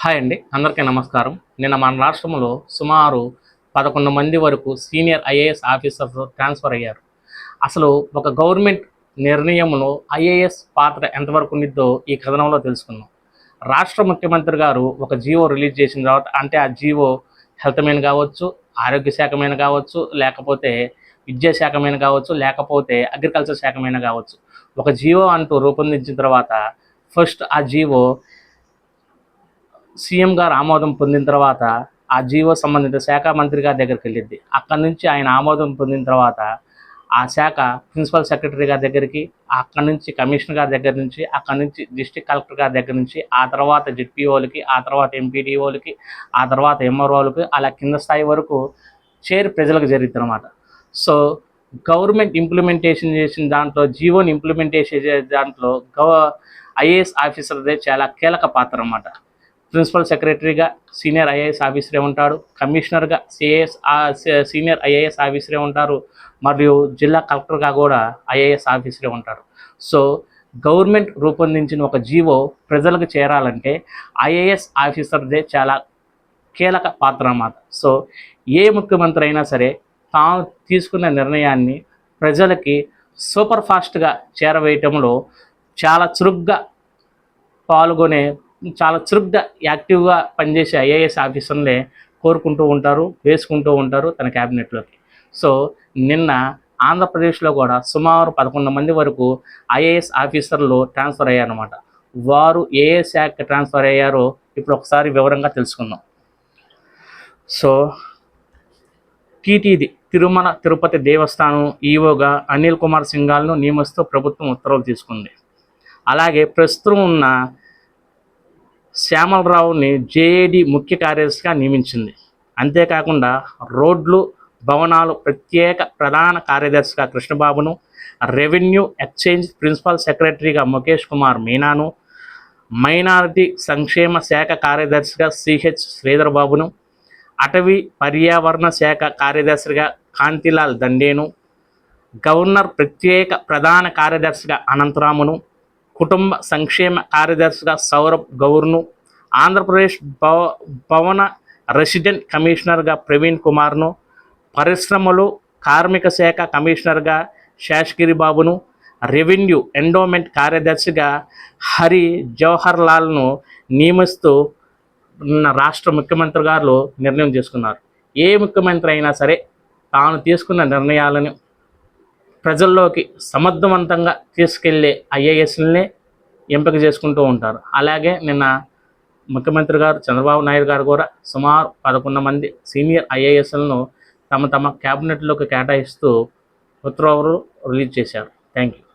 Hi అండి, అందరికీ నమస్కారం. నిన్న మన రాష్ట్రంలో సుమారు 11 మంది వరకు సీనియర్ ఐఏఎస్ ఆఫీసర్స్ ట్రాన్స్ఫర్ అయ్యారు. అసలు ఒక గవర్నమెంట్ నిర్ణయంలో ఐఏఎస్ పాత్ర ఎంతవరకు ఉండిద్దో ఈ కథనంలో తెలుసుకుందాం. రాష్ట్ర ముఖ్యమంత్రి గారు ఒక జీవో రిలీజ్ చేసిన తర్వాత, అంటే ఆ జీవో హెల్త్ మీద కావచ్చు, ఆరోగ్య శాఖ మీద కావచ్చు, లేకపోతే విద్యాశాఖ మీద కావచ్చు, లేకపోతే అగ్రికల్చర్ శాఖ మీద కావచ్చు, ఒక జీవో అంటూ రూపొందించిన తర్వాత ఫస్ట్ ఆ జీవో సీఎం గారు ఆమోదం పొందిన తర్వాత ఆ జీవో సంబంధిత శాఖ మంత్రి గారి దగ్గరికి వెళ్ళిద్ది. అక్కడి నుంచి ఆయన ఆమోదం పొందిన తర్వాత ఆ శాఖ ప్రిన్సిపల్ సెక్రటరీ గారి దగ్గరికి, అక్కడి నుంచి కమిషనర్ గారి దగ్గర నుంచి, అక్కడి నుంచి డిస్ట్రిక్ట్ కలెక్టర్ గారి దగ్గర నుంచి, ఆ తర్వాత జెడ్పీఓలకి, ఆ తర్వాత ఎంపీడీఓలకి, ఆ తర్వాత ఎంఆర్ఓలకి, అలా కింద స్థాయి వరకు చేరి ప్రజలకు జరిగింది అనమాట. సో గవర్నమెంట్ ఇంప్లిమెంటేషన్ చేసిన దాంట్లో, జీవోని ఇంప్లిమెంటేషన్ చేసే దాంట్లో ఐఏఎస్ ఆఫీసర్దే చాలా కీలక పాత్ర అన్నమాట. ప్రిన్సిపల్ సెక్రటరీగా సీనియర్ ఐఏఎస్ ఆఫీసరే ఉంటాడు, కమిషనర్గా సీనియర్ ఐఏఎస్ ఆఫీసరే ఉంటారు, మరియు జిల్లా కలెక్టర్గా కూడా ఐఏఎస్ ఆఫీసరే ఉంటారు. సో గవర్నమెంట్ రూపొందించిన ఒక జీవో ప్రజలకు చేరాలంటే ఐఏఎస్ ఆఫీసర్దే చాలా కీలక పాత్ర అన్నమాట. సో ఏ ముఖ్యమంత్రి అయినా సరే తాను తీసుకున్న నిర్ణయాన్ని ప్రజలకి సూపర్ ఫాస్ట్గా చేరవేయటంలో చాలా చురుగ్గా పాల్గొనే, చాలా చురుగ్గా యాక్టివ్గా పనిచేసే ఐఏఎస్ ఆఫీసర్లే కోరుకుంటూ ఉంటారు, వేసుకుంటూ ఉంటారు తన క్యాబినెట్లోకి. సో నిన్న ఆంధ్రప్రదేశ్లో కూడా సుమారు 11 మంది వరకు ఐఏఎస్ ఆఫీసర్లు ట్రాన్స్ఫర్ అయ్యారన్నమాట. వారు ఏ శాఖ ట్రాన్స్ఫర్ అయ్యారో ఇప్పుడు ఒకసారి వివరంగా తెలుసుకుందాం. సో టీటీడీ తిరుమల తిరుపతి దేవస్థానం ఈవోగా అనిల్ కుమార్ సింఘాల్ను నియమిస్తూ ప్రభుత్వం ఉత్తర్వులు తీసుకుంది. అలాగే ప్రస్తుతం ఉన్న శ్యామలరావుని జేఏడీ ముఖ్య కార్యదర్శిగా నియమించింది. అంతేకాకుండా రోడ్లు భవనాలు ప్రత్యేక ప్రధాన కార్యదర్శిగా కృష్ణబాబును, రెవెన్యూ ఎక్స్చేంజ్ ప్రిన్సిపల్ సెక్రటరీగా ముఖేష్ కుమార్ మీనాను, మైనారిటీ సంక్షేమ శాఖ కార్యదర్శిగా సిహెచ్ శ్రీధర్ బాబును, అటవీ పర్యావరణ శాఖ కార్యదర్శిగా కాంతిలాల్ దండేను, గవర్నర్ ప్రత్యేక ప్రధాన కార్యదర్శిగా అనంతరామును, కుటుంబ సంక్షేమ కార్యదర్శిగా సౌరభ్ గౌర్ను, ఆంధ్రప్రదేశ్ భవన రెసిడెంట్ కమిషనర్గా ప్రవీణ్ కుమార్ను, పరిశ్రమలు కార్మిక శాఖ కమిషనర్గా శేషగిరి బాబును, రెవెన్యూ ఎండోమెంట్ కార్యదర్శిగా హరి జవహర్ లాల్ను నియమిస్తూ రాష్ట్ర ముఖ్యమంత్రి గారు నిర్ణయం చేసుకున్నారు. ఏ ముఖ్యమంత్రి అయినా సరే తాను తీసుకున్న నిర్ణయాలను ప్రజల్లోకి సమర్థవంతంగా తీసుకెళ్లే ఐఏఎస్లనే ఎంపిక చేసుకుంటూ ఉంటారు. అలాగే నిన్న ముఖ్యమంత్రి గారు చంద్రబాబు నాయుడు గారు కూడా సుమారు 11 మంది సీనియర్ ఐఏఎస్లను తమ క్యాబినెట్లోకి కేటాయిస్తూ ఉత్తర్వులు రిలీజ్ చేశారు. Thank you.